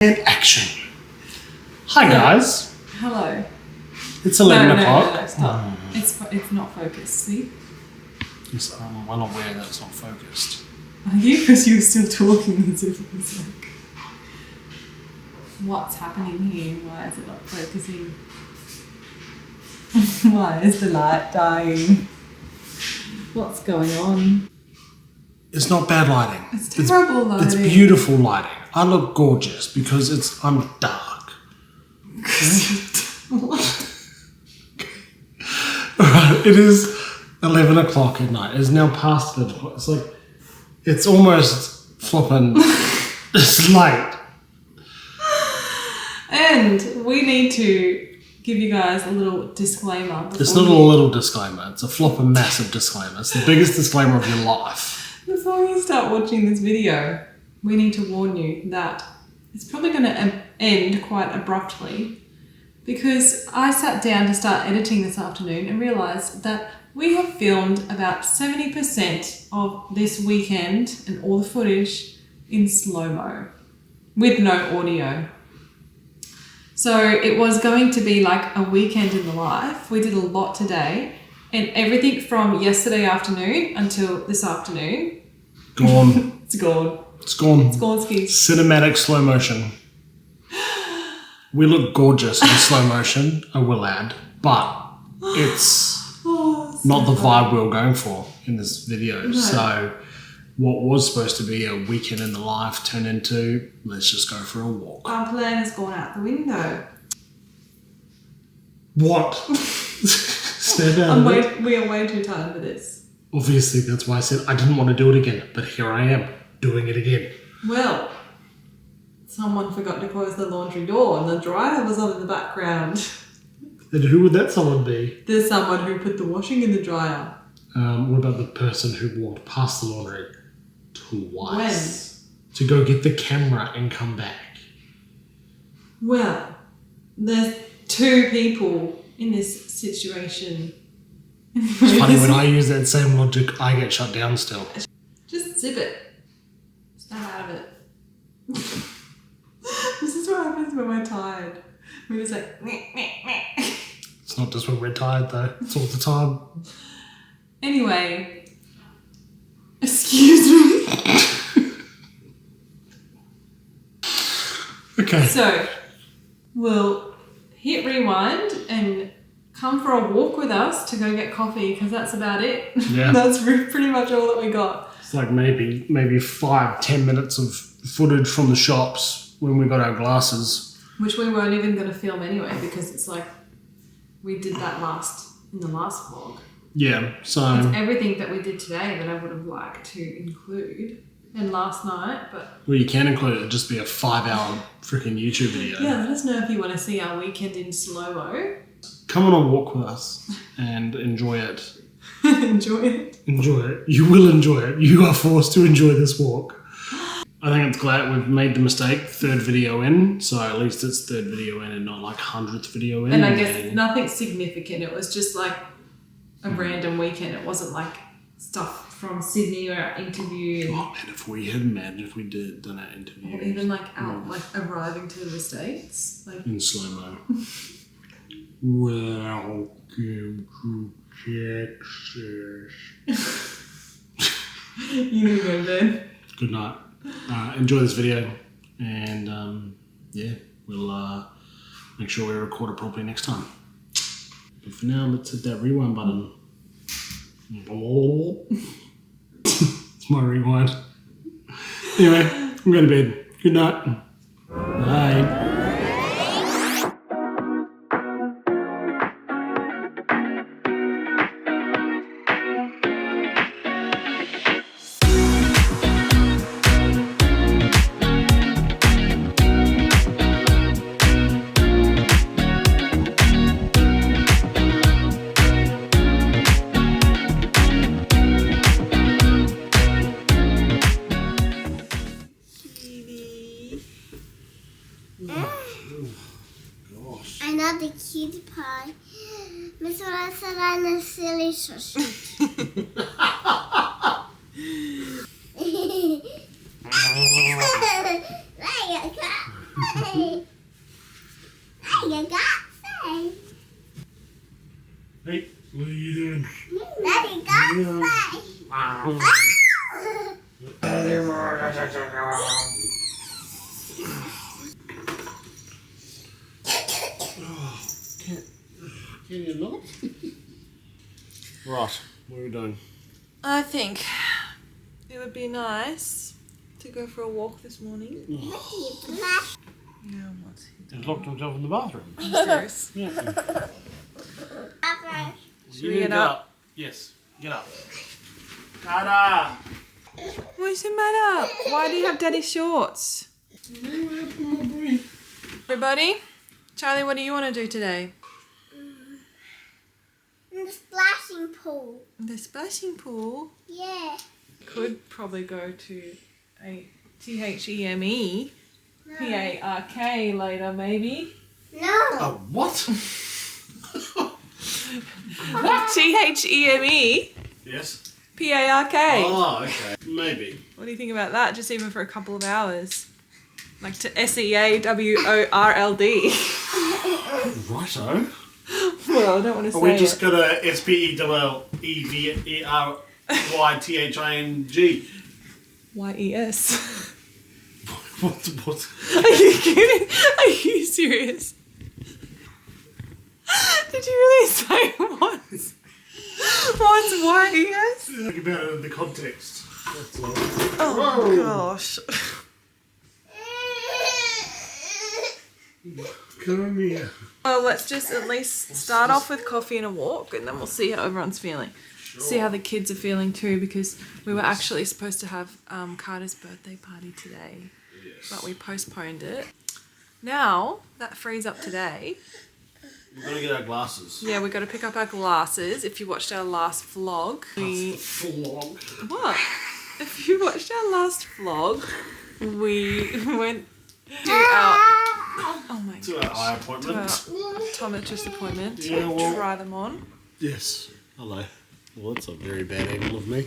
And action. Hi guys. Hello. It's 11 o'clock. No, stop. It's not focused, see? Yes, I'm well aware that it's not focused. Are you? Because you were still talking as if it was like... What's happening here? Why is it not focusing? Why is the light dying? What's going on? It's not bad lighting. It's terrible lighting. It's beautiful lighting. I look gorgeous because I'm dark. Alright, it is 11 o'clock at night. It's now past 11 o'clock. It's like, it's almost flopping. It's late. And we need to give you guys a little disclaimer. It's not a little disclaimer. It's a flopping massive disclaimer. It's the biggest disclaimer of your life. Before you start watching this video, we need to warn you that it's probably going to end quite abruptly because I sat down to start editing this afternoon and realised that we have filmed about 70% of this weekend and all the footage in slow-mo with no audio. So it was going to be like a weekend in the life. We did a lot today and everything from yesterday afternoon until this afternoon. Gone. It's gone. It's gone. It's gone skis. Cinematic slow motion. We look gorgeous in slow motion, I will add, but it's not the vibe we were going for in this video. No. So what was supposed to be a weekend in the life turned into, let's just go for a walk. Our plan has gone out the window. What? Step out we are way too tired for this. Obviously, that's why I said I didn't want to do it again, but here I am, doing it again. Well, someone forgot to close the laundry door and the dryer was on in the background. And who would that someone be? There's someone who put the washing in the dryer. What about the person who walked past the laundry twice? When? To go get the camera and come back. Well, there's two people in this situation. It's funny, when I use that same logic, I get shut down still. Just zip it. Snap out of it. This is what happens when we're tired. We're just like, meh, meh, meh. It's not just when we're tired though, it's all the time. Anyway, excuse me. Okay. So, we'll hit rewind and come for a walk with us to go get coffee because that's about it. Yeah. That's pretty much all that we got. It's like maybe 5-10 minutes of footage from the shops when we got our glasses. Which we weren't even going to film anyway because it's like we did that in the last vlog. Yeah, so... It's everything that we did today that I would have liked to include. And last night, but... Well, you can include it. It'd just be a 5-hour freaking YouTube video. Yeah, let us know if you want to see our weekend in slow-mo. Come on a walk with us and enjoy it. Enjoy it. Enjoy it. You will enjoy it. You are forced to enjoy this walk. I think it's glad we've made the mistake. 3rd video in, so at least it's 3rd video in and not like 100th video in. And I guess nothing significant. It was just like a random weekend. It wasn't like stuff from Sydney or our interview. And oh man, if we did done our interview. Or even like arriving to the States. Like in slow-mo. Welcome to Texas. You need to go to bed. Good night. Enjoy this video and yeah, we'll make sure we record it properly next time. But for now, let's hit that rewind button. It's my rewind. Anyway, I'm going to bed. Good night. Bye. Another cutie pie. Miss Rasa silly sausage. Like a cat. Hey, you got say. Hey, what are you doing? Daddy got say. Can you not? Right, what are we doing? I think it would be nice to go for a walk this morning. He's locked himself in the bathroom. Serious. Yeah. Should we get up? Yes, get up. Ta-da! What's the matter? Why do you have daddy shorts? Everybody, Charlie, what do you want to do today? In the splashing pool. The splashing pool. Yeah. Could probably go to a THEME PARK later, maybe. No. What? THEME Yes. PARK. Oh, okay. Maybe. What do you think about that? Just even for a couple of hours. Like to SEAWORLD. Righto. Well, I don't want to say Are we just it. gonna SPELLEVERYTHING? YES. What? Are you kidding? Are you serious? Did you really say what's YES? Think about it in the context. That's all. Oh gosh. Come here. Well, let's just at least start off with coffee and a walk, and then we'll see how everyone's feeling. Sure. See how the kids are feeling too, because we were actually supposed to have Carter's birthday party today, Yes. but we postponed it. Now that frees up today. We're gonna get our glasses. Yeah, we got to pick up our glasses. If you watched our last vlog, Flog. what? If you watched our last vlog, we went to our oh my To our gosh, eye to appointment. our optometrist appointment to Yeah, well- try them on. Yes. Hello. Well, that's a very bad angle of me.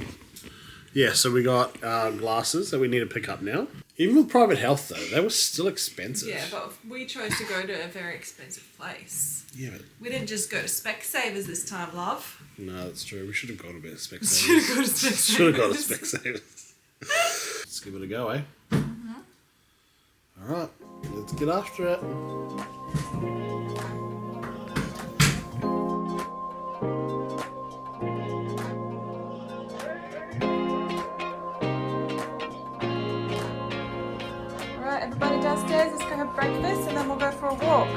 Yeah, so we got glasses that we need to pick up now. Even with private health, though, they were still expensive. Yeah, but we chose to go to a very expensive place. Yeah, but We didn't just go to Specsavers this time, love. no, that's true. We should have gone a bit of Should have Specsavers. gone to Specsavers. Should have gone to Specsavers. Let's give it a go, eh? All right, let's get after it. Alright, everybody downstairs, let's go have breakfast and then we'll go for a walk.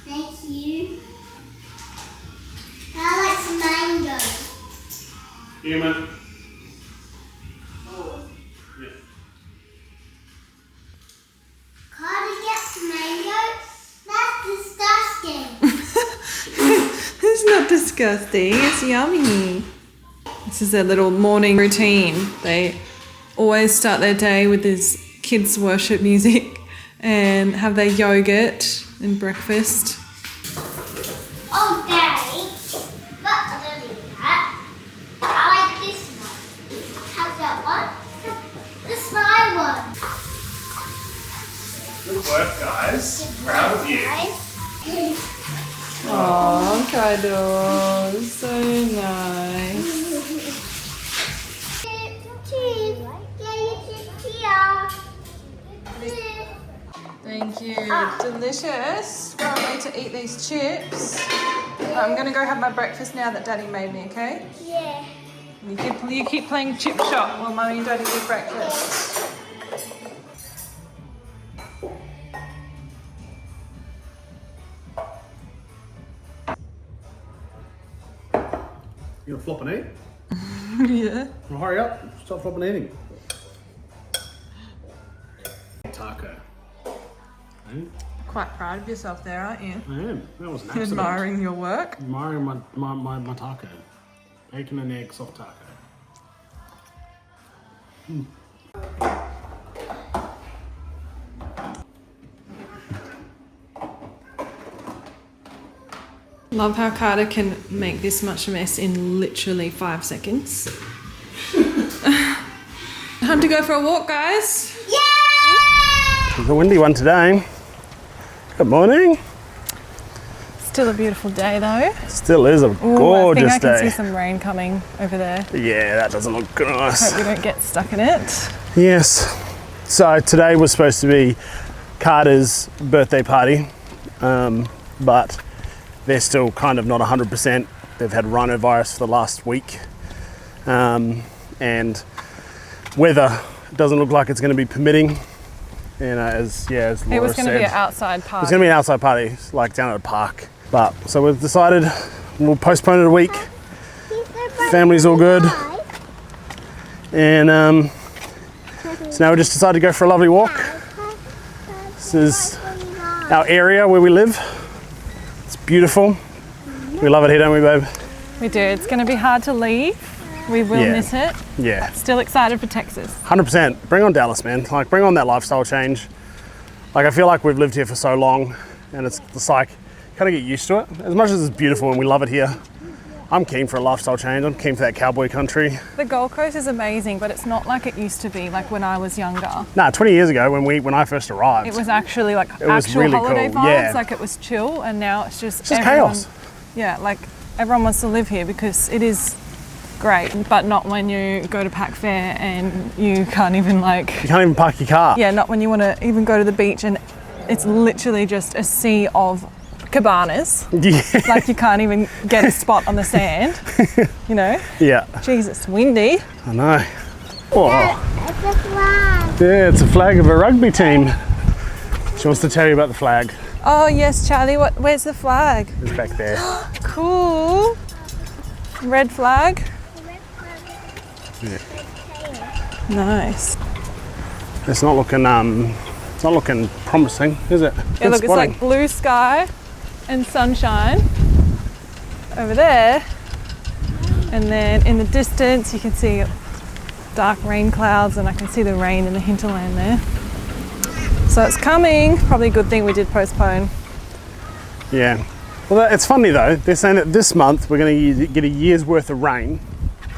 Thank you. I like some mango. Human. Yeah. Carter gets mango. That's disgusting. It's not disgusting, it's yummy. This is their little morning routine. They always start their day with this kids' worship music and have their yogurt and breakfast. Oh, Daddy. But I don't need that. I like this one. How's that one? The slime one. Good work, guys. Proud of you. Oh, Kaido, so nice. Cheese. Yeah, you cheese. Thank you. Delicious. Can't wait to eat these chips. I'm gonna go have my breakfast now that Daddy made me, okay? Yeah. You keep playing chip shop while Mummy and Daddy do breakfast. You gonna flop and eat? Yeah. Well, hurry up. Stop flopping and eating. Taco. Quite proud of yourself there, aren't you? I am. That was an accident. Admiring your work. Admiring my taco. Bacon and egg soft taco. Love how Carter can make this much mess in literally 5 seconds. Time to go for a walk, guys. It's a windy one today. Good morning. Still a beautiful day though. Still is a gorgeous day. I think I can see some rain coming over there. Yeah, that doesn't look nice. Hope we don't get stuck in it. Yes. So today was supposed to be Carter's birthday party, but they're still kind of not 100%. They've had rhinovirus for the last week, and weather doesn't look like it's going to be permitting. And as Laura said, it was going to be an outside party. It's going to be an outside party, like down at a park. But so we've decided we'll postpone it a week. Family's all good, and so now we just decided to go for a lovely walk. This is our area where we live. It's beautiful. We love it here, don't we, babe? We do. It's going to be hard to leave. We will miss it. Yeah. Still excited for Texas. 100%. Bring on Dallas, man. Like, bring on that lifestyle change. Like, I feel like we've lived here for so long, and it's like, kind of get used to it. As much as it's beautiful and we love it here, I'm keen for a lifestyle change. I'm keen for that cowboy country. The Gold Coast is amazing, but it's not like it used to be, like when I was younger. Nah, 20 years ago when I first arrived. It was actually like it was actual really holiday cool. vibes, Yeah. like it was chill, and now it's just chaos. Yeah, like everyone wants to live here because it is great, but not when you go to Pac Fair and you can't even You can't even park your car. Yeah, not when you want to even go to the beach and it's literally just a sea of cabanas. Yeah. Like you can't even get a spot on the sand, you know? Yeah. Jesus, windy. I know. Oh. It's a flag. Yeah, it's a flag of a rugby team. She wants to tell you about the flag. Oh yes, Charlie, where's the flag? It's back there. Cool. Red flag. Yeah. Nice. It's not looking promising, is it? Yeah, look, it's like blue sky and sunshine over there, and then in the distance you can see dark rain clouds, and I can see the rain in the hinterland there. So it's coming. Probably a good thing we did postpone. Yeah. Well, it's funny though. They're saying that this month we're going to get a year's worth of rain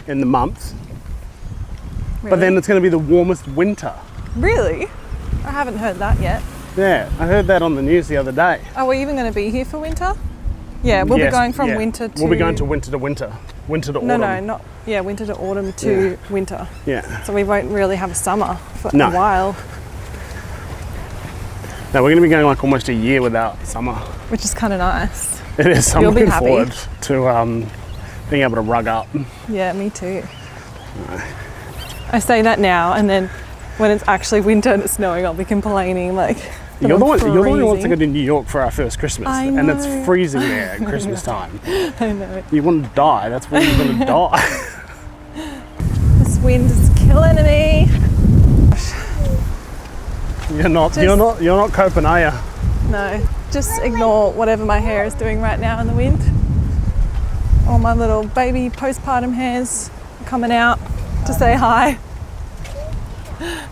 in the month, but then it's going to be the warmest winter. Really? I haven't heard that yet. Yeah, I heard that on the news the other day. Are we even going to be here for winter? Yeah, we'll be going from winter to... We'll be going to winter to winter. Winter to autumn. No, not... Yeah, winter to autumn to winter. Yeah. So we won't really have a summer for a while. No, we're going to be going like almost a year without summer. Which is kind of nice. It is. I'm You'll be looking happy. forward to being able to rug up. Yeah, me too. I say that now, and then when it's actually winter and it's snowing, I'll be complaining like... You're the one who wants to go to New York for our first Christmas. I and know. it's freezing there at Christmas time. I know. You want to die. That's where you're going to die. This wind is killing me. You're not coping, are you? No, just ignore whatever my hair is doing right now in the wind. All my little baby postpartum hairs are coming out to say hi.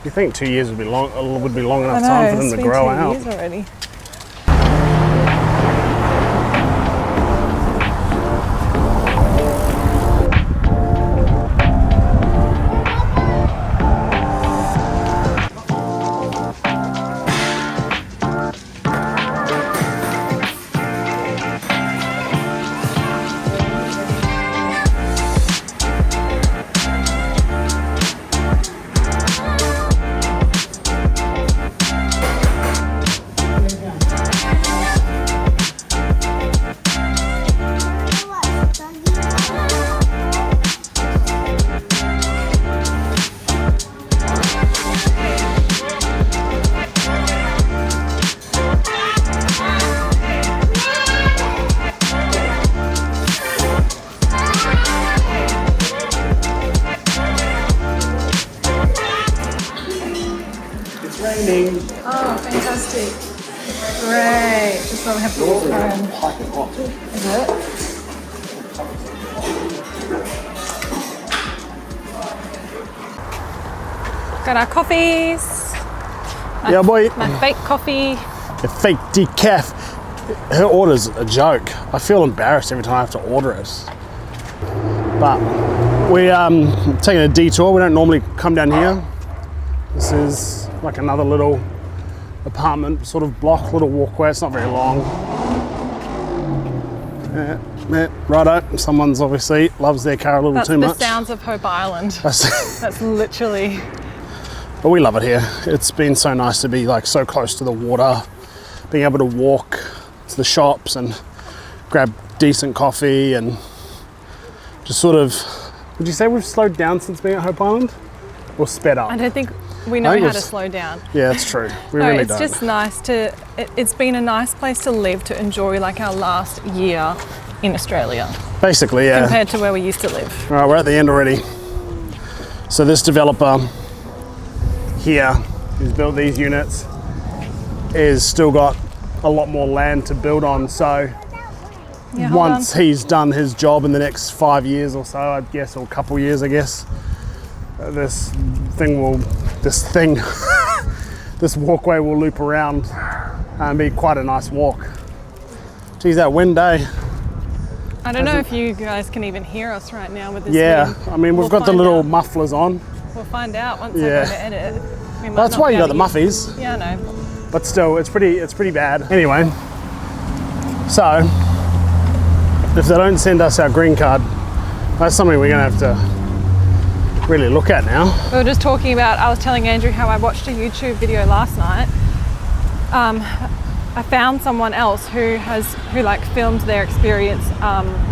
You think 2 years would be long enough I know, time for them it's to been grow 2 out? years already. Raining. Oh, fantastic. Great. Just so we have to walk home. Is it? Got our coffees. Yeah, boy. My fake coffee. The fake decaf. her order's a joke. I feel embarrassed every time I have to order it. But we're taking a detour. We don't normally come down here. This is like another little apartment sort of block, little walkway. It's not very long. Righto, someone's obviously loves their car a little too much. That's the sounds of Hope Island. That's literally. But we love it here. It's been so nice to be like so close to the water, being able to walk to the shops and grab decent coffee and just sort of. Would you say we've slowed down since being at Hope Island, or sped up? I don't think we know how to slow down. Yeah, that's true. We really don't. It's just nice to. It's been a nice place to live, to enjoy like our last year in Australia. Basically, yeah. Compared to where we used to live. All right, we're at the end already. So this developer here, who's built these units, is still got a lot more land to build on. So yeah, once he's done his job in the next 5 years or so, I guess, or a couple years, I guess, this walkway will loop around and be quite a nice walk. Geez, that wind, eh? I don't know if you guys can even hear us right now with this. Yeah, I mean, we've got the little mufflers on. We'll find out once I go to edit. That's why you got the muffies. Yeah, I know. But still, it's pretty bad. Anyway, so if they don't send us our green card, that's something we're gonna have to really look at now. We were just talking about, I was telling Andrew how I watched a YouTube video last night. I found someone else who like filmed their experience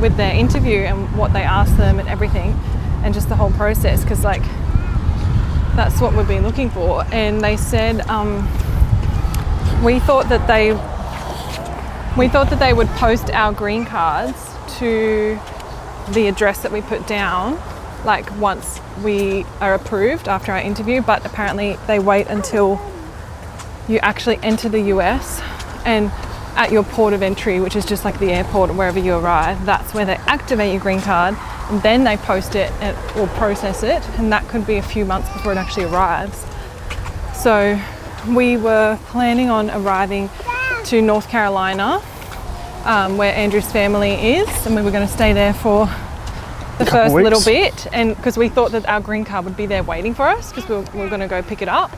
with their interview and what they asked them and everything, and just the whole process, because like that's what we've been looking for. And they said we thought that they would post our green cards to the address that we put down, like once we are approved after our interview, but apparently they wait until you actually enter the US, and at your port of entry, which is just like the airport or wherever you arrive, that's where they activate your green card, and then they post it or process it, and that could be a few months before it actually arrives. So we were planning on arriving to North Carolina, where Andrew's family is, and we were going to stay there for the first little bit, and because we thought that our green card would be there waiting for us, because we were going to go pick it up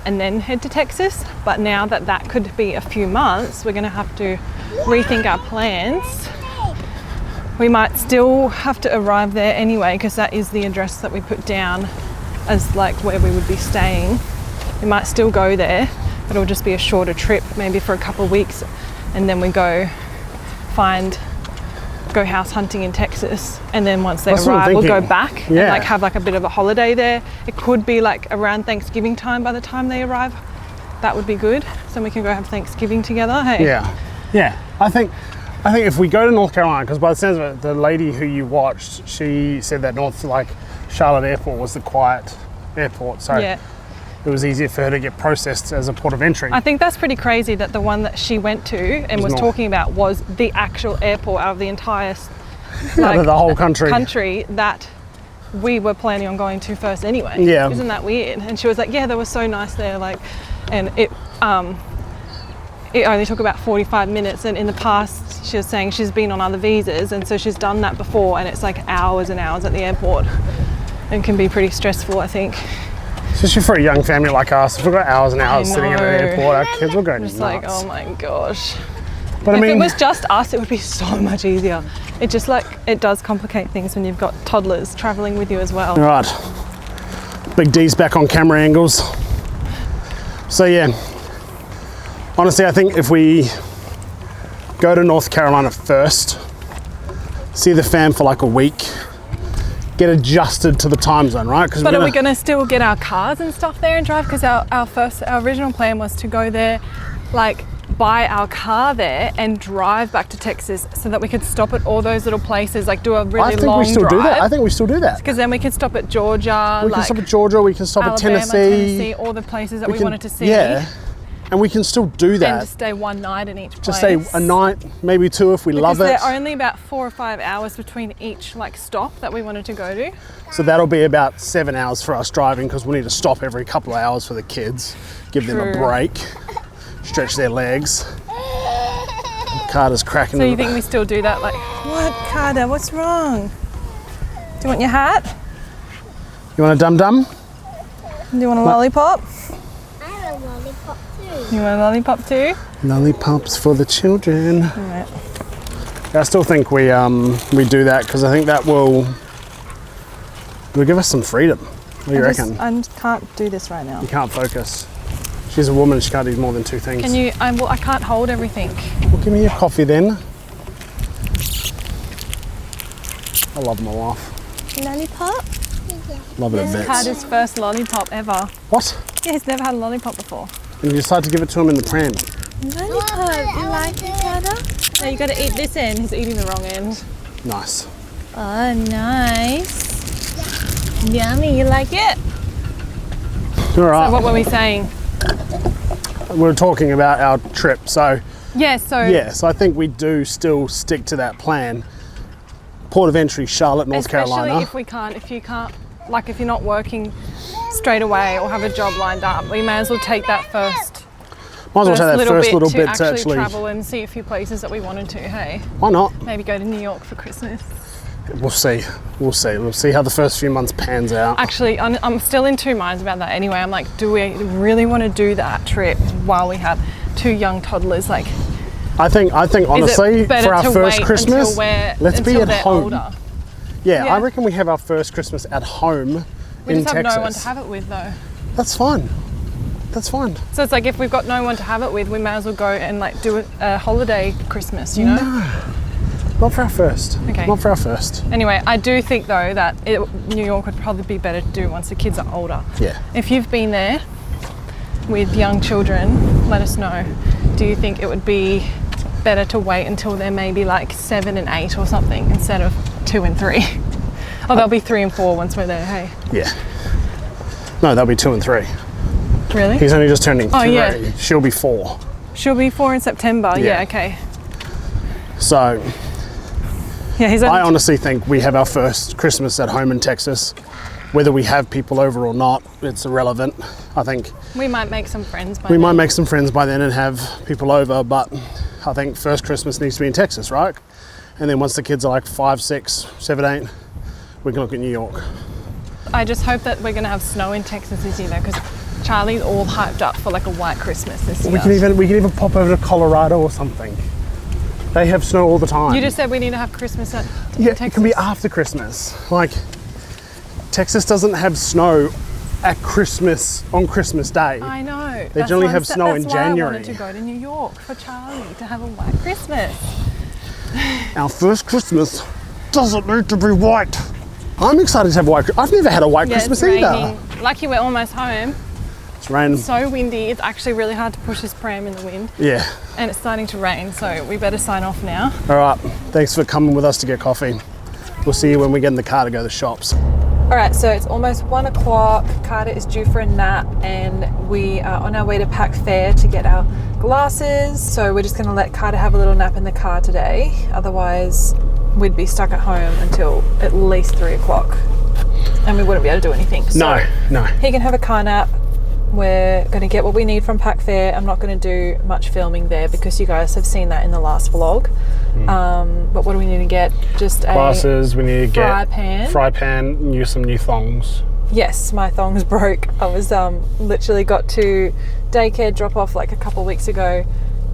and then head to Texas. But now that could be a few months, we're going to have to rethink our plans. We might still have to arrive there anyway, because that is the address that we put down as like where we would be staying. We might still go there, but it'll just be a shorter trip, maybe for a couple of weeks, and then we go house hunting in Texas, and then once they arrive we'll go back and like have like a bit of a holiday there. It could be like around Thanksgiving time by the time they arrive. That would be good, so we can go have Thanksgiving together. Hey, yeah, I think if we go to North Carolina, because by the sounds of it, the lady who you watched, she said that Charlotte Airport was the quiet airport, so it was easier for her to get processed as a port of entry. I think that's pretty crazy that the one that she went to and was talking about was the actual airport out of the entire the whole country that we were planning on going to first anyway. Yeah. Isn't that weird? And she was like, yeah, that was so nice there, like, and it only took about 45 minutes, and in the past she was saying she's been on other visas, and so she's done that before, and it's like hours and hours at the airport and can be pretty stressful, I think. Especially for a young family like us, if we've got hours and hours sitting at the airport, our kids will go nuts. It's like, oh my gosh. But if it was just us, it would be so much easier. It just it does complicate things when you've got toddlers traveling with you as well. All right, Big D's back on camera angles. So yeah, honestly, I think if we go to North Carolina first, see the fam for like a week, get adjusted to the time zone, right? But are we going to still get our cars and stuff there and drive? Because our original plan was to go there, like buy our car there and drive back to Texas, so that we could stop at all those little places, like do a really long drive. I think we still do that. Because then we can stop at Georgia. We can stop at Georgia, we can stop Alabama, at Tennessee. all the places that we wanted to see. Yeah. And we can still do that. And just stay one night in each place. Just stay a night, maybe two if we love it. Because they're only about 4 or 5 hours between each like stop that we wanted to go to. So that'll be about 7 hours for us driving, because we need to stop every couple of hours for the kids, give them a break, stretch their legs. Carter's cracking. So you think we still do that? Like, what, Carter? What's wrong? Do you want your hat? You want a dum-dum? Do you want a lollipop? I have a lollipop too. You want a lollipop too? Lollipops for the children. All right. I still think we do that because I think that will give us some freedom. What do you reckon? I can't do this right now. You can't focus. She's a woman, she can't do more than two things. Can you? I can't hold everything. Well, give me your coffee then. I love my life. Lollipop? Love it a This is bit. Carter's first lollipop ever. What? Yeah, he's never had a lollipop before. And you decide to give it to him in the pram. Lollipop, you like it, Carter? No, you got to eat this end. He's eating the wrong end. Nice. Oh, nice. Yummy, you like it? All right. So what were we saying? We were talking about our trip, so Yeah, so yes, I think we do still stick to that plan. Port of entry, Charlotte, North Carolina. Especially if you can't, like if you're not working straight away or have a job lined up, we may as well take that first. Might as well take that first little bit to actually travel and see a few places that we wanted to. Hey, why not? maybe go to New York for Christmas. We'll see. We'll see how the first few months pans out. Actually, I'm still in two minds about that anyway. I'm like, do we really want to do that trip while we have two young toddlers? Like, I think honestly, for our first Christmas, let's be at home. Older? Yeah, Yeah. I reckon we have our first Christmas at home We in just have Texas. no one to have it with though. That's fine. That's fine. So it's like if we've got no one to have it with, we may as well go and like do a holiday Christmas, you know? No, not for our first. Okay. Not for our first. Anyway, I do think though that New York would probably be better to do once the kids are older. Yeah. If you've been there with young children, let us know. Do you think it would be better to wait until they're maybe like 7 and 8 or something instead of 2 and 3? Or they'll be 3 and 4 once we're there, hey? Yeah. No, they'll be 2 and 3. Really? He's only just turning 3. yeah. She'll be 4. She'll be 4 in September. Yeah. Yeah, okay. So Yeah, he's I only honestly think we have our first Christmas at home in Texas. Whether we have people over or not, it's irrelevant. I think we might make some friends by we then. might make some friends by then and have people over, but I think first Christmas needs to be in Texas, right? And then once the kids are like 5, 6, 7, 8, we can look at New York. I just hope that we're going to have snow in Texas this year though, because Charlie's all hyped up for like a white Christmas this year. We can even pop over to Colorado or something. They have snow all the time. You just said we need to have Christmas at Yeah, Texas. it can be after Christmas. Like, Texas doesn't have snow at Christmas, on Christmas Day. I know. They generally have snow in January. That's why I wanted to go to New York for Charlie to have a white Christmas. Our first Christmas doesn't need to be white. I'm excited to have white. I've never had a white Christmas it's either. raining. Lucky we're almost home. It's raining. So windy. It's actually really hard to push this pram in the wind. Yeah. And it's starting to rain, so we better sign off now. All right. Thanks for coming with us to get coffee. We'll see you when we get in the car to go to the shops. All right, so it's almost 1 o'clock. Carter is due for a nap and we are on our way to Pac Fair to get our glasses. So we're just gonna let Carter have a little nap in the car today. Otherwise, we'd be stuck at home until at least 3 o'clock and we wouldn't be able to do anything. So No. he can have a car nap. We're gonna get what we need from Pac Fair. I'm not gonna do much filming there because you guys have seen that in the last vlog. But what do we need to get? Just a Glasses, we need to fry pan. pan, some new thongs. Yes, my thongs broke. I was literally got to daycare drop off like a couple of weeks ago,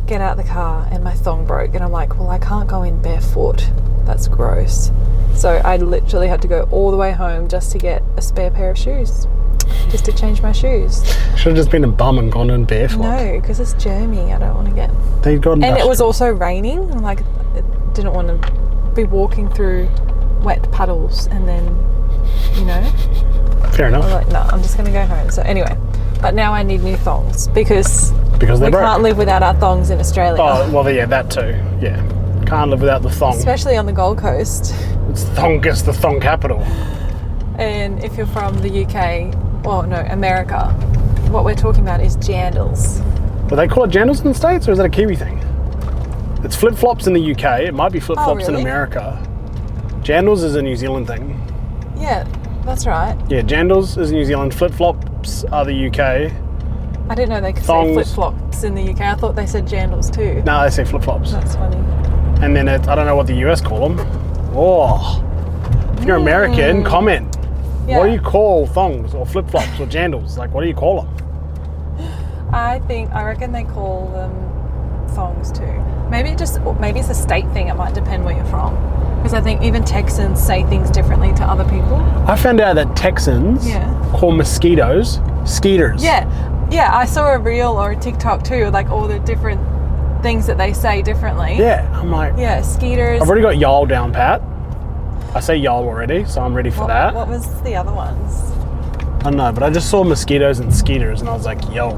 get out the car and my thong broke and I'm like, well, I can't go in barefoot. That's gross. So I literally had to go all the way home just to get a spare pair of shoes, just to change my shoes. Should have just been a bum and gone in barefoot. No, because it's germy. I don't want to get. They've got. And it was also raining. And like, I didn't want to be walking through wet puddles and then, you know. Fair I enough. was like, no, I'm just going to go home. So anyway, but now I need new thongs because Because we they're broke. can't live without our thongs in Australia. Oh, well, yeah, that too. Yeah. Can't live without the thong. Especially on the Gold Coast. It's thongus, the thong capital. And if you're from the UK, or no, America, what we're talking about is jandals. Do they call it jandals in the States or is that a Kiwi thing? It's flip-flops in the UK. It might be flip-flops in really? America. Jandals is a New Zealand thing. Yeah, that's right. Yeah, jandals is New Zealand. Flip-flops are the UK. I didn't know they could Thongs. say flip-flops in the UK. I thought they said jandals too. No, they say flip-flops. That's funny. And then I don't know what the US call them. Oh, if you're American, comment. Yeah. What do you call thongs or flip-flops or jandals? Like, what do you call them? I reckon they call them thongs too. Maybe it's a state thing. It might depend where you're from. Because I think even Texans say things differently to other people. I found out that Texans call mosquitoes skeeters. Yeah, I saw a reel or a TikTok too, like all the different things that they say differently. Yeah, I'm like... Yeah, skeeters. I've already got y'all down pat. I say y'all already, so I'm ready for that. What was the other ones? I don't know, but I just saw mosquitoes and skeeters and I was like, yo.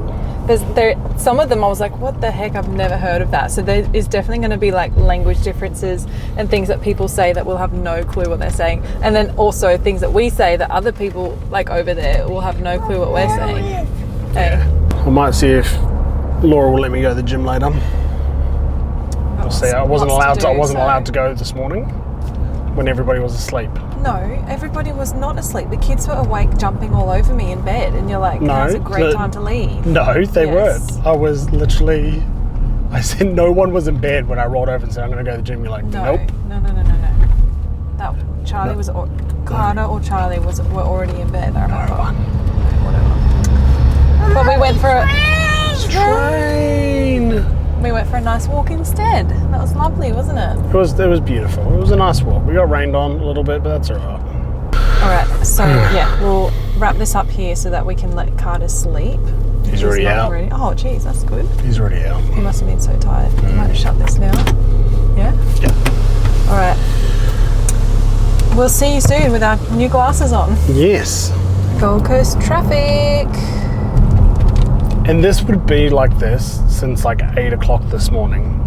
Some of them I was like, what the heck, I've never heard of that. So there is definitely going to be like language differences and things that people say that we'll have no clue what they're saying. And then also things that we say that other people like over there will have no clue what we're saying. Hey. I might see if Laura will let me go to the gym later. I'll see. I wasn't allowed to go this morning when everybody was asleep. No, everybody was not asleep. The kids were awake, jumping all over me in bed, and you're like, now's a great time to leave. No, they weren't. I said no one was in bed when I rolled over and said, I'm going to go to the gym. You're like, nope. No. That Charlie was, Carter or Charlie were already in bed, I remember. Whatever. But we went for a train. We went for a nice walk instead. That was lovely, wasn't it? It was beautiful. It was a nice walk. We got rained on a little bit, but that's all right. All right, so we'll wrap this up here so that we can let Carter sleep. He's already out. Oh, geez, that's good. He's already out. He must have been so tired. I might shut this now. Yeah? Yeah. All right. We'll see you soon with our new glasses on. Yes. Gold Coast traffic. And this would be like this since like 8 o'clock this morning.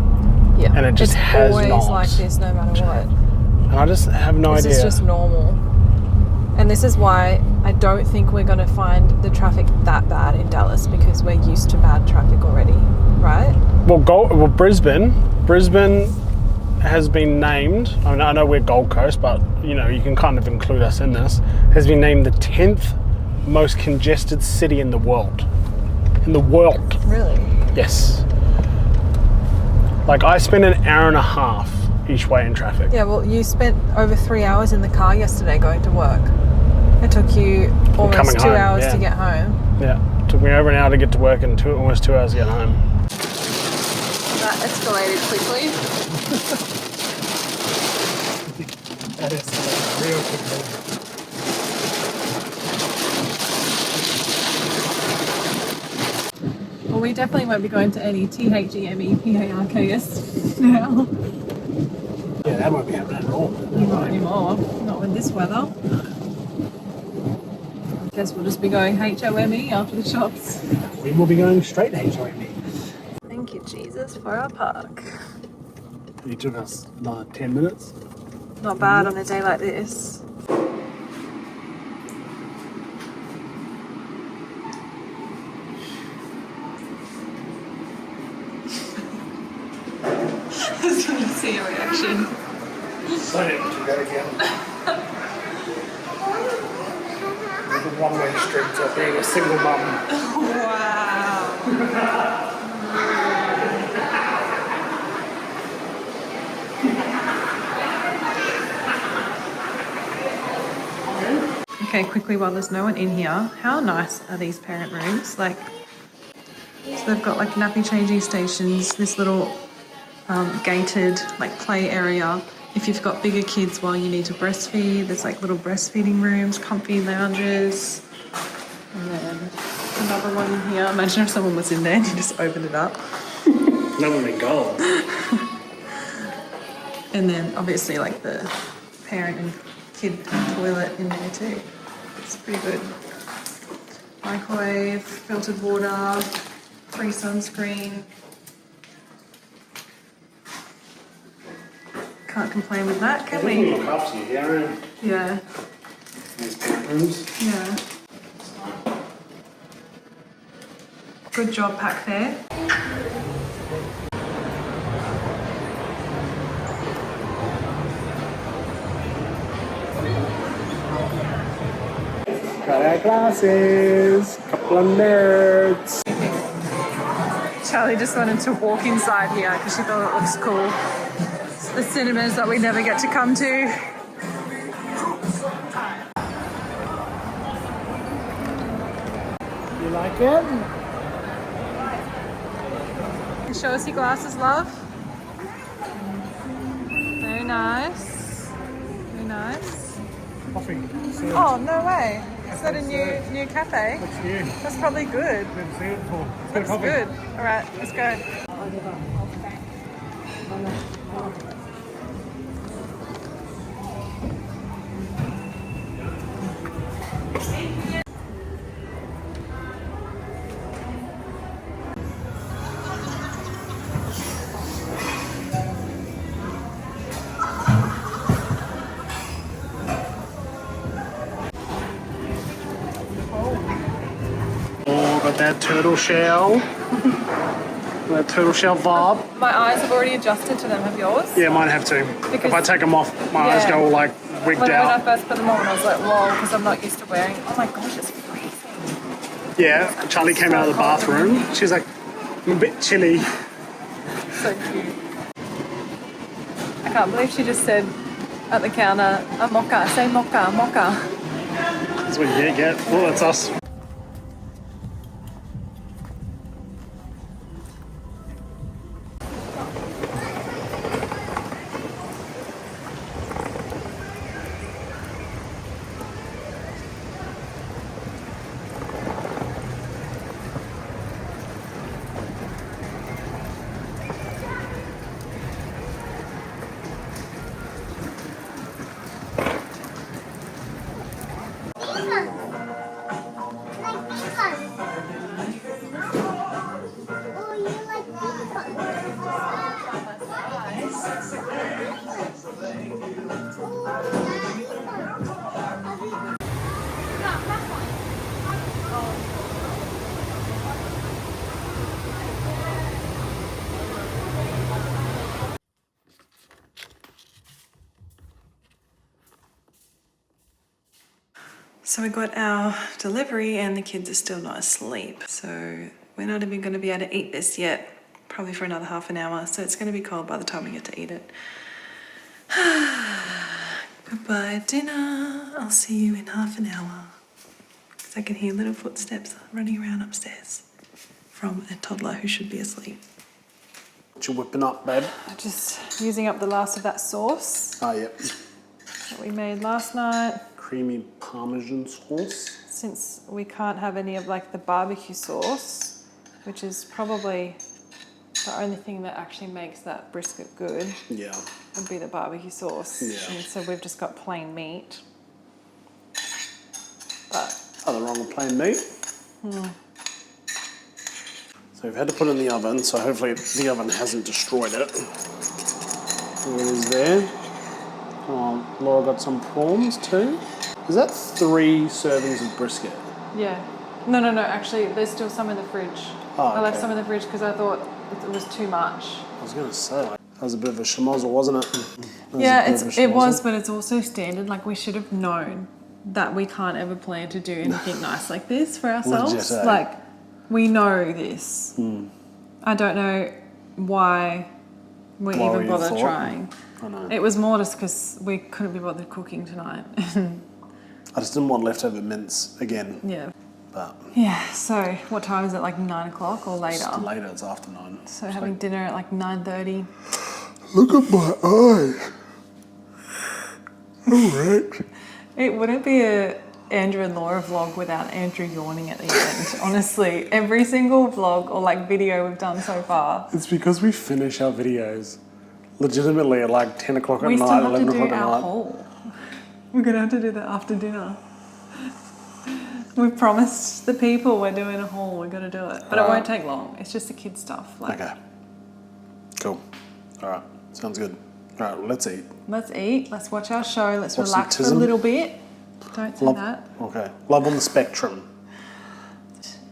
Yeah. And it just has not. It's always like this no matter what. And I just have no idea. This is just normal. And this is why I don't think we're going to find the traffic that bad in Dallas because we're used to bad traffic already, right? Well, Brisbane has been named, I mean, I know we're Gold Coast, but you know, you can kind of include us in this, has been named the 10th most congested city in the world. In the world. Really? Yes. Like I spent an hour and a half each way in traffic. Yeah, well, you spent over 3 hours in the car yesterday going to work. It took you almost 2 hours to get home. Yeah, it took me over an hour to get to work and almost 2 hours to get home. That escalated quickly. That escalated real quickly. Well, we definitely won't be going to any THEMEPARKS now. Yeah, that won't be happening at all. Not anymore. Not with this weather. I guess we'll just be going HOME after the shops. We will be going straight to HOME. Thank you, Jesus, for our park. It took us 10 minutes. Not bad on a day like this. I just want to see your reaction. Don't ever do that again. The one-way streets of being a single mum. Wow. Okay, quickly while there's no one in here, how nice are these parent rooms? Like, so they've got like nappy changing stations, this little gated like play area. If you've got bigger kids while you need to breastfeed, there's like little breastfeeding rooms, comfy lounges, and then another one in here. Imagine if someone was in there and you just opened it up. That would be gold. And then obviously like the parent and kid toilet in there too. It's pretty good. Microwave, filtered water, free sunscreen. Can't complain with that, can we? Look up to you, yeah. Yeah. These parent rooms. Yeah. Good job, Pack Fair. Got our glasses. Couple of nerds. Charlie just wanted to walk inside here because she thought it looks cool. It's the cinemas that we never get to come to. You like it? Show us your glasses, love. Very nice. Very nice. Coffee. Oh, no way. Is that a new cafe? It's new. That's probably good. Didn't see it before. Looks good. All right, let's go. Oh, got that turtle shell. That turtle shell vibe. My eyes have already adjusted to them. Have yours? Yeah, mine have too. If I take them off, my eyes go all like wigged When I out. first put them on, I was like, whoa, because I'm not used to wearing. Oh my gosh, it's freezing. Yeah, Charlie came out of the bathroom. She was like, I'm a bit chilly. So cute. I can't believe she just said at the counter, a mocha, say mocha, mocha. That's what you get. Oh, that's us. So we got our delivery and the kids are still not asleep. So we're not even going to be able to eat this yet, probably for another half an hour. So it's going to be cold by the time we get to eat it. Goodbye dinner. I'll see you in half an hour. Because I can hear little footsteps running around upstairs from a toddler who should be asleep. What you whipping up, babe? Just using up the last of that sauce Oh, yep. that we made last night. Creamy Parmesan sauce. Since we can't have any of like the barbecue sauce, which is probably the only thing that actually makes that brisket good, Yeah. would be the barbecue sauce. Yeah. And so we've just got plain meat. But Nothing wrong with plain meat. So we've had to put it in the oven, so hopefully the oven hasn't destroyed it. There it is there. Oh, Laura got some prawns too. Is that 3 servings of brisket? yeah. No, actually there's still some in the fridge. Oh, I left okay. some in the fridge because I thought it was too much. I was going to say, that was a bit of a schmozzle, wasn't it? It was, but it's also standard. Like we should have known that we can't ever plan to do anything nice like this for ourselves. Legit, eh? Like we know this. I don't know why we Why even we bothered thought? trying. I know. It was more just because we couldn't be bothered cooking tonight. I just didn't want leftover mince again. Yeah. But Yeah. So what time is it? Like 9 o'clock or later? it's later, it's after 9. So having dinner at like 9:30. Look at my eyes. Alright. It wouldn't be a Andrew and Laura vlog without Andrew yawning at the end. Honestly, every single vlog or like video we've done so far. It's because we finish our videos legitimately at like 10 o'clock at We night, still have 11 to do o'clock at our night. haul. We're gonna have to do that after dinner. We've promised the people we're doing a haul. We're gonna do it, but it won't take long. It's just the kid stuff. Like, Okay. Cool. Alright. Sounds good. Alright, well, let's eat. let's eat. Let's watch our show. Let's Watch some relax for a tism. little bit. Don't say Love, that. okay. Love on the spectrum.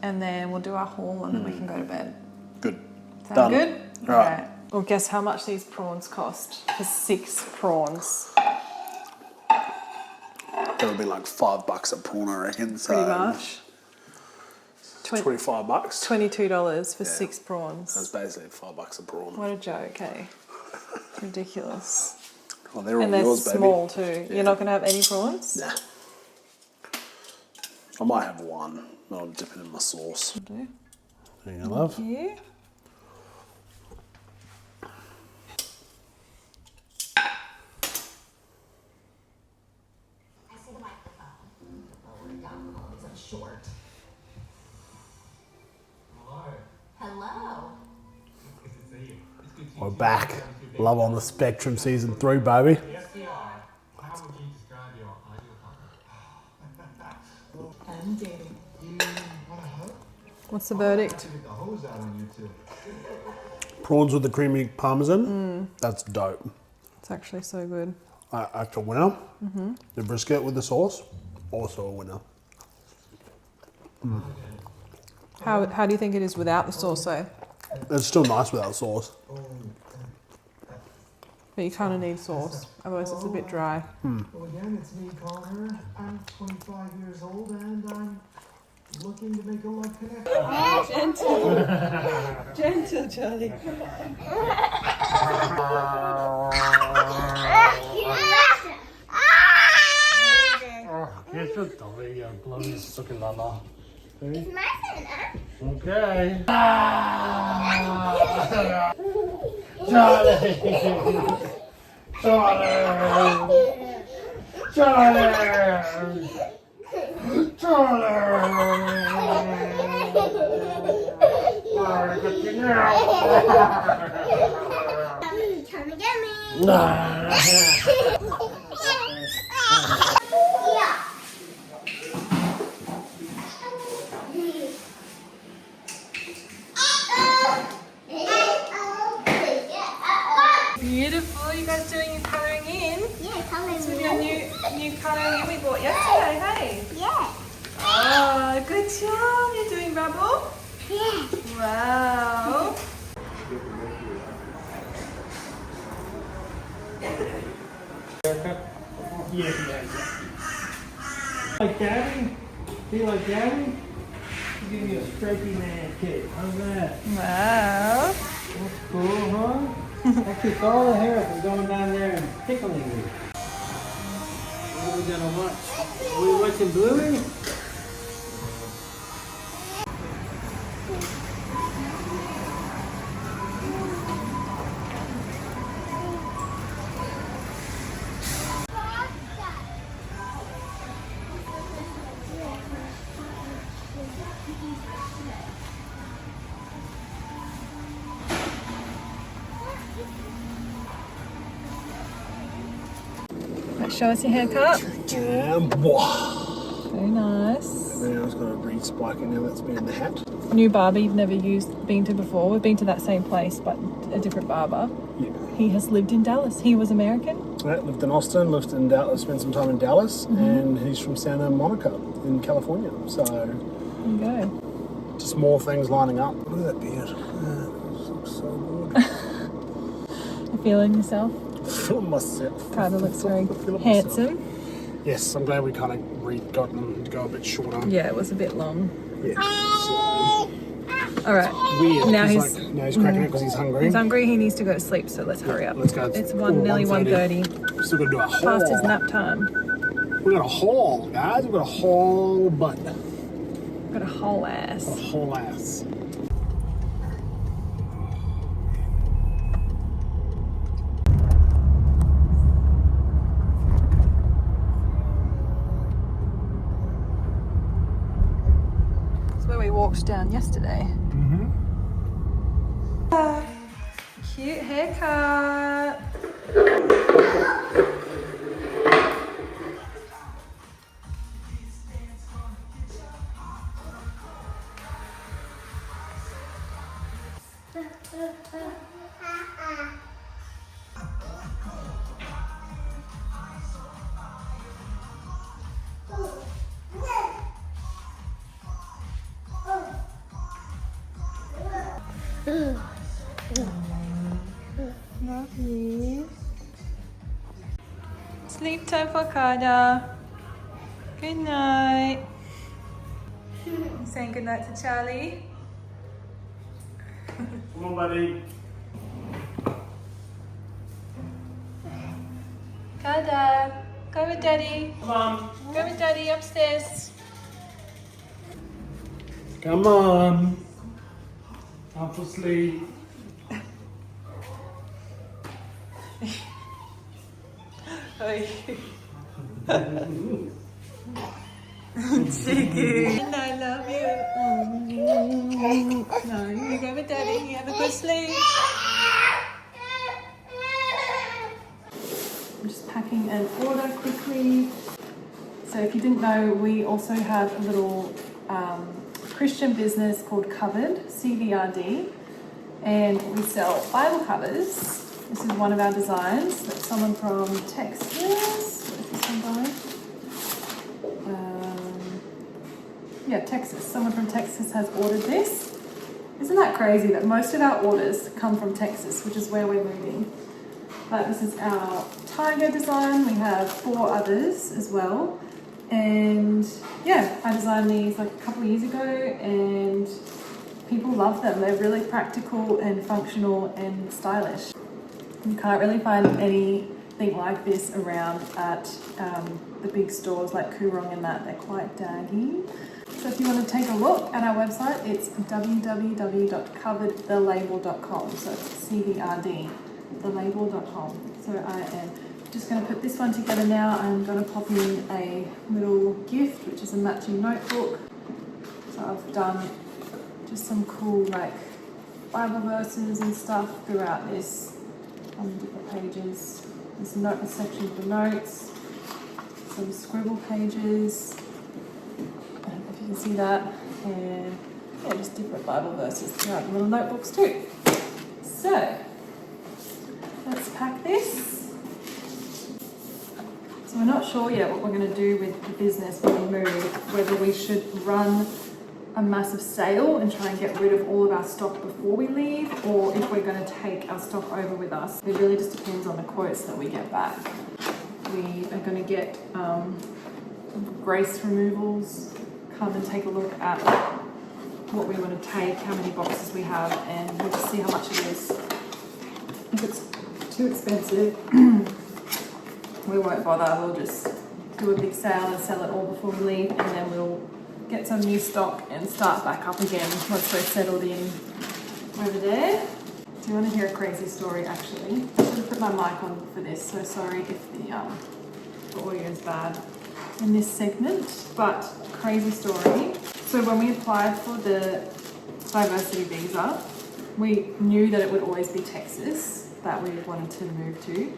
And then we'll do our haul, and then we can go to bed. Good. Sound Done. good? All right. Well, guess how much these prawns cost for 6 prawns? That would be like $5 a prawn, I reckon. So Pretty much. 25 bucks. $22 for Yeah. 6 prawns. That's basically $5 a prawn. What a joke, hey? Ridiculous. Oh, they're all And they're yours, baby. small too. You're not going to have any prawns? Nah. I might have one. I'll dip it in my sauce. Do. There you go, love. Thank you. I see the microphone. Lower it down a little. It's short. Hello. We're back. Love on the Spectrum Season 3, baby. Yes, we are. How would you describe your ideal partner? I'm dating. What's the verdict? Get the hose out on you two. Prawns with the creamy parmesan. That's dope. It's actually so good. Actual winner. The brisket with the sauce, also a winner. How do you think it is without the sauce though? It's still nice without sauce. But you kind of need sauce, otherwise it's a bit dry. Well, again, it's me, Connor. I'm 25 years old and I'm looking to make a love connection. Gentle, Charlie. Here's your dolly, you bloody sucking lala. It's my turn, huh? Okay. Charlie! Charlie! Charlie! Trying to get me. Charlie! Yeah. Beautiful. You guys doing your colouring in? Yeah, coming. With your new colouring in we bought yesterday, hey? Yeah. Oh, good job. You're doing rubble? Yeah. Wow. Like daddy? Feel like daddy? I'll give you a stripey man kick. How's that? Wow. That's cool, huh? That keeps all the hair from going down there and tickling you. What are we gonna watch? Are we watching Bluey? Let's show us your haircut. Damn, boy. Very nice. Then I was going to re-spike in there. That's been in the hat. New barber you've never been to before. We've been to that same place, but a different barber. Yeah. He has lived in Dallas. He was American. Right, lived in Austin, lived in Dallas, spent some time in Dallas, and he's from Santa Monica in California. So, There you go. just more things lining up. Look at that beard. It looks so good. You feeling yourself? Feeling myself. Kind of looks very Feeling handsome. myself. Yes, I'm glad we kind of gotten him to go a bit shorter. Yeah, it was a bit long. Yeah. So, All right. weird. Now he's he's now he's cracking it because he's hungry. He's hungry. He needs to go to sleep. So let's hurry up. Let's go. It's nearly 1:30. Still got to do a haul. Past his nap time. We got a haul, guys. We got a whole butt. Got a whole ass. A whole ass. That's where we walked down yesterday. Cute haircut. Lovely. Sleep time for Kada. Good night. You saying goodnight to Charlie? Come on, buddy. Go, Dad. Go with Daddy. Come on. Go with Daddy upstairs. Come on. Half asleep. Siggy. And I love you. No, you go with Daddy. You have a good sleep. I'm just packing an order quickly. So if you didn't know, we also have a little Christian business called Covered, CVRD, and we sell Bible covers. This is one of our designs that someone from Texas, what is this one by? Yeah, Texas. Someone from Texas has ordered this. Isn't that crazy that most of our orders come from Texas, which is where we're moving? But this is our tiger design. We have 4 others as well. And yeah, I designed these like a couple of years ago and people love them. They're really practical and functional and stylish. You can't really find anything like this around at the big stores like Coorong and that. They're quite daggy. So if you want to take a look at our website, it's www.coveredthelabel.com. So it's CVRD, thelabel.com. So I am just going to put this one together now. I'm going to pop in a little gift, which is a matching notebook. So I've done just some cool like Bible verses and stuff throughout this on different pages. There's a note section for notes, some scribble pages. I don't know if you can see that, and yeah, just different Bible verses throughout the little notebooks too. So let's pack this. So we're not sure yet what we're going to do with the business when we move, whether we should run a massive sale and try and get rid of all of our stock before we leave, or if we're going to take our stock over with us. It really just depends on the quotes that we get back. We are going to get Grace Removals come and take a look at what we want to take, how many boxes we have, and we'll just see how much it is. If it's too expensive, we won't bother. We'll just do a big sale and sell it all before we leave, and then we'll get some new stock and start back up again once we're settled in over there. Do you want to hear a crazy story actually? I should have put my mic on for this, so sorry if the audio is bad in this segment, but crazy story. So when we applied for the diversity visa, we knew that it would always be Texas that we wanted to move to,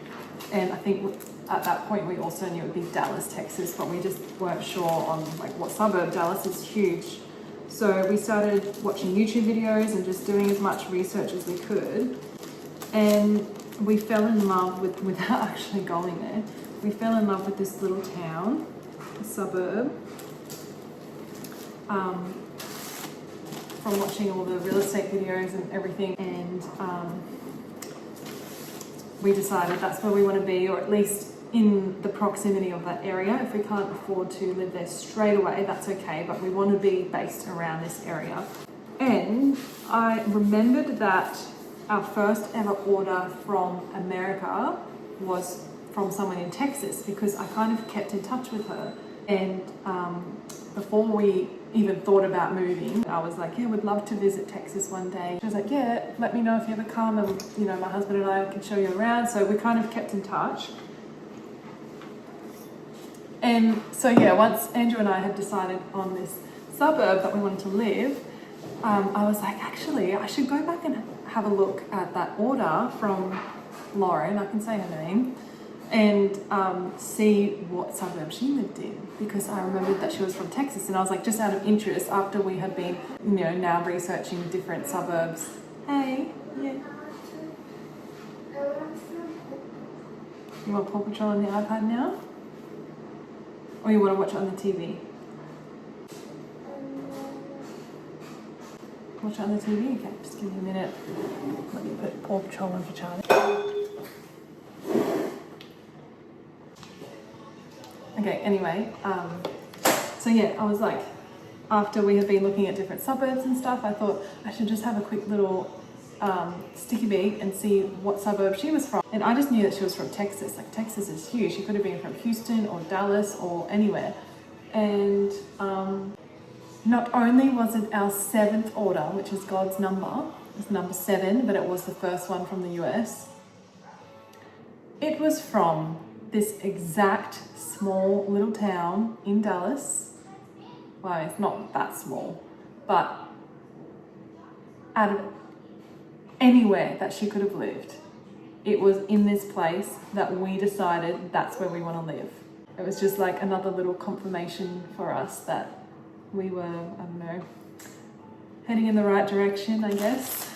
and I think at that point we also knew it would be Dallas, Texas, but we just weren't sure on like what suburb. Dallas is huge. So we started watching YouTube videos and just doing as much research as we could, and we fell in love with, without actually going there, we fell in love with this little town, a suburb, from watching all the real estate videos and everything, and we decided that's where we want to be, or at least in the proximity of that area. If we can't afford to live there straight away, that's okay, but we want to be based around this area. And I remembered that our first ever order from America was from someone in Texas, because I kind of kept in touch with her, and before we even thought about moving, I was like, yeah, we'd love to visit Texas one day. She was like, yeah, let me know if you ever come, and you know, my husband and I can show you around. So we kind of kept in touch. And so yeah, once Andrew and I had decided on this suburb that we wanted to live, I was like, actually, I should go back and have a look at that order from Lauren, I can say her name, and see what suburb she lived in, because I remembered that she was from Texas, and I was like, just out of interest, after we had been, you know, now researching different suburbs. Hey, yeah. You want Paw Patrol on the iPad now? Or you want to watch it on the TV? Watch it on the TV? Okay, just give me a minute. Let me put Paw Patrol on for Charlie. Okay, anyway, so yeah, I was like, after we had been looking at different suburbs and stuff, I thought I should just have a quick little sticky beak and see what suburb she was from. And I just knew that she was from Texas. Like, Texas is huge. She could have been from Houston or Dallas or anywhere. And not only was it our 7th order, which is God's number, it's number 7, but it was the first one from the US. It was from this exact small little town in Dallas. Well, it's not that small, but out of anywhere that she could have lived, it was in this place that we decided that's where we want to live. It was just like another little confirmation for us that we were, I don't know, heading in the right direction, I guess.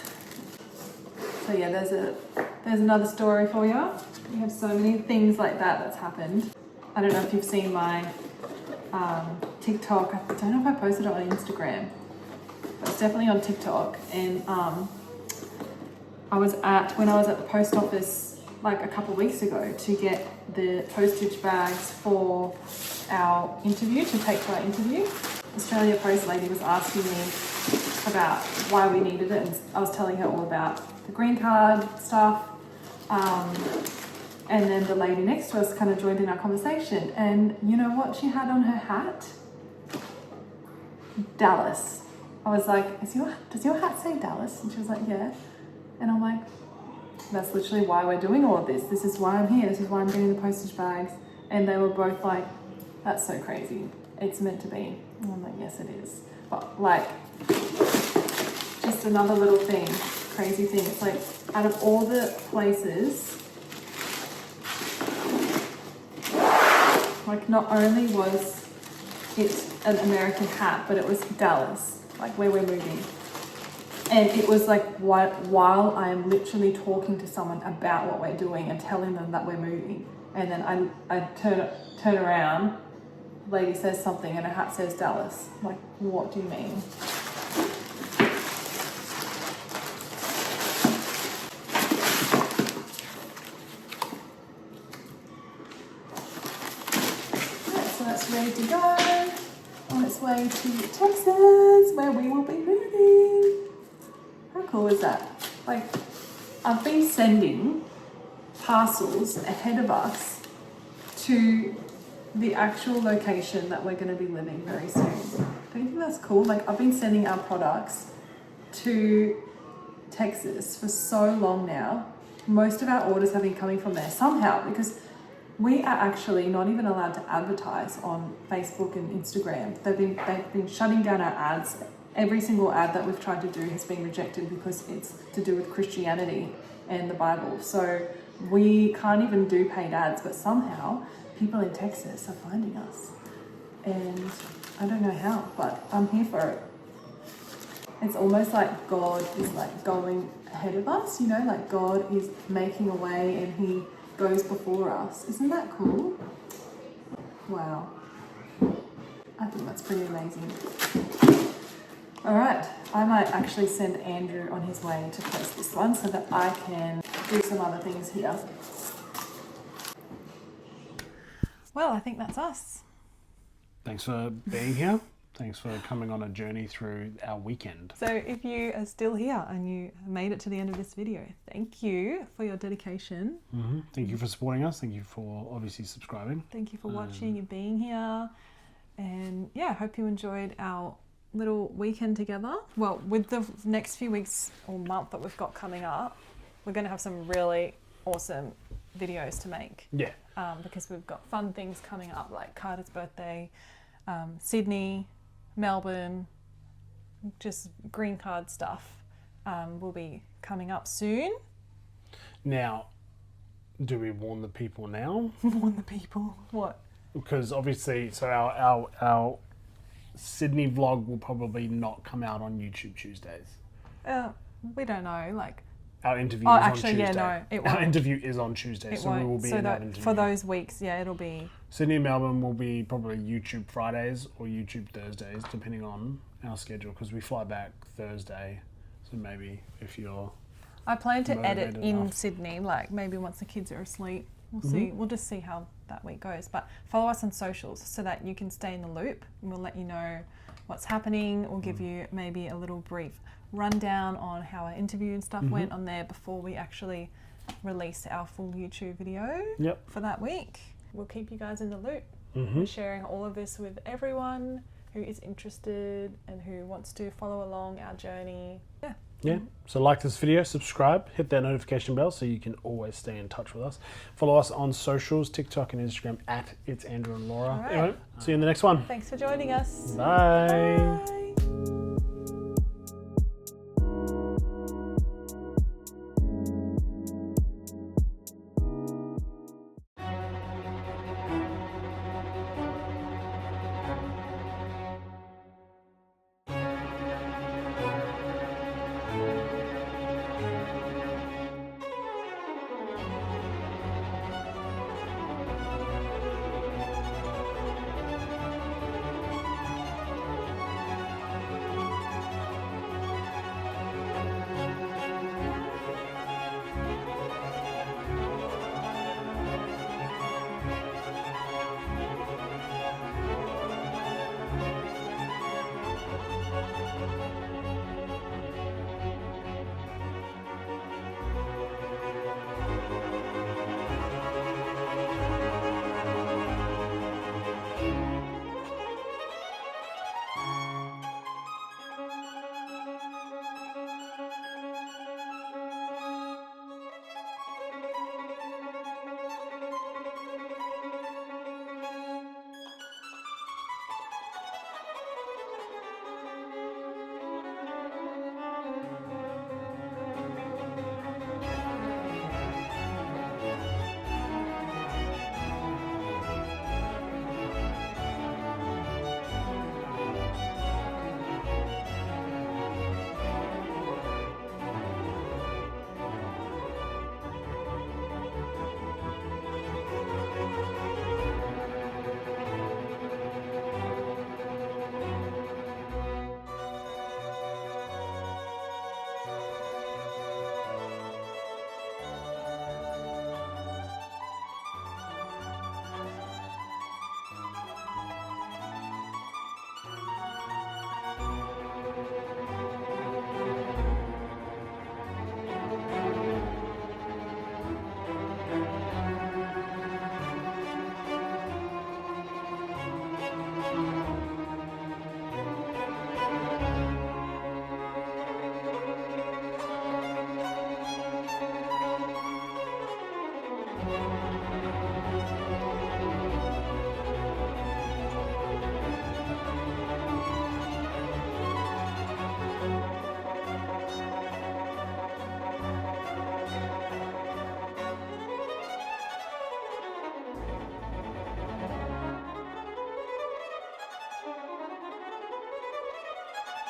So yeah, there's another story for you. We have so many things like that that's happened. I don't know if you've seen my TikTok. I don't know if I posted it on Instagram, but it's definitely on TikTok. And when I was at the post office like a couple of weeks ago to get the postage bags for our interview, to take to our interview, Australia Post lady was asking me about why we needed it, and I was telling her all about the green card stuff. And then the lady next to us kind of joined in our conversation, and you know what she had on her hat? Dallas. I was like, does your hat say Dallas? And she was like, yeah. And I'm like, that's literally why we're doing all of this. This is why I'm here. This is why I'm getting the postage bags. And they were both like, that's so crazy. It's meant to be. And I'm like, yes, it is. But like, just another little thing, crazy thing. It's like, out of all the places, like, not only was it an American hat, but it was Dallas, like where we're moving. And it was like while I'm literally talking to someone about what we're doing and telling them that we're moving, and then I turn around, the lady says something and her hat says Dallas. I'm like, what do you mean? Ready to go on its way to Texas, where we will be moving. How cool is that? Like, I've been sending parcels ahead of us to the actual location that we're going to be living very soon. Don't you think that's cool? Like, I've been sending our products to Texas for so long now. Most of our orders have been coming from there somehow, because we are actually not even allowed to advertise on Facebook and Instagram. They've been shutting down our ads. Every single ad that we've tried to do has been rejected because it's to do with Christianity and the Bible. So we can't even do paid ads, but somehow people in Texas are finding us. And I don't know how, but I'm here for it. It's almost like God is like going ahead of us, you know, like God is making a way and He goes before us. Isn't that cool? Wow. I think that's pretty amazing. All right, I might actually send Andrew on his way to post this one so that I can do some other things here. Well, I think that's us. Thanks for being here. Thanks for coming on a journey through our weekend. So if you are still here and you made it to the end of this video, thank you for your dedication. Mm-hmm. Thank you for supporting us. Thank you for obviously subscribing. Thank you for watching and being here. And yeah, I hope you enjoyed our little weekend together. Well, with the next few weeks or month that we've got coming up, we're going to have some really awesome videos to make. Yeah. Because we've got fun things coming up, like Carter's birthday, Sydney, Melbourne, just green card stuff will be coming up soon. Now, do we warn the people now? Warn the people? What? Because obviously, so our Sydney vlog will probably not come out on YouTube Tuesdays. We don't know, like... Our interview is on Tuesday. Yeah, no, it won't. Our interview is on Tuesday, so we will be in that interview. For those weeks, yeah, it'll be... Sydney and Melbourne will be probably YouTube Fridays or YouTube Thursdays, depending on our schedule, because we fly back Thursday. So maybe if you're... I plan to edit in enough. Sydney, like maybe once the kids are asleep. We'll see. We'll just see how that week goes. But follow us on socials so that you can stay in the loop, and we'll let you know what's happening. We'll give you maybe a little brief rundown on how our interview and stuff went on there before we actually release our full YouTube video for that week. We'll keep you guys in the loop. We're sharing all of this with everyone who is interested and who wants to follow along our journey. Yeah, so like this video, subscribe, hit that notification bell so you can always stay in touch with us. Follow us on socials, TikTok and Instagram at It's Andrew and Laura. All right. Anyway, see you in the next one. Thanks for joining us. Bye.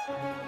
Bye.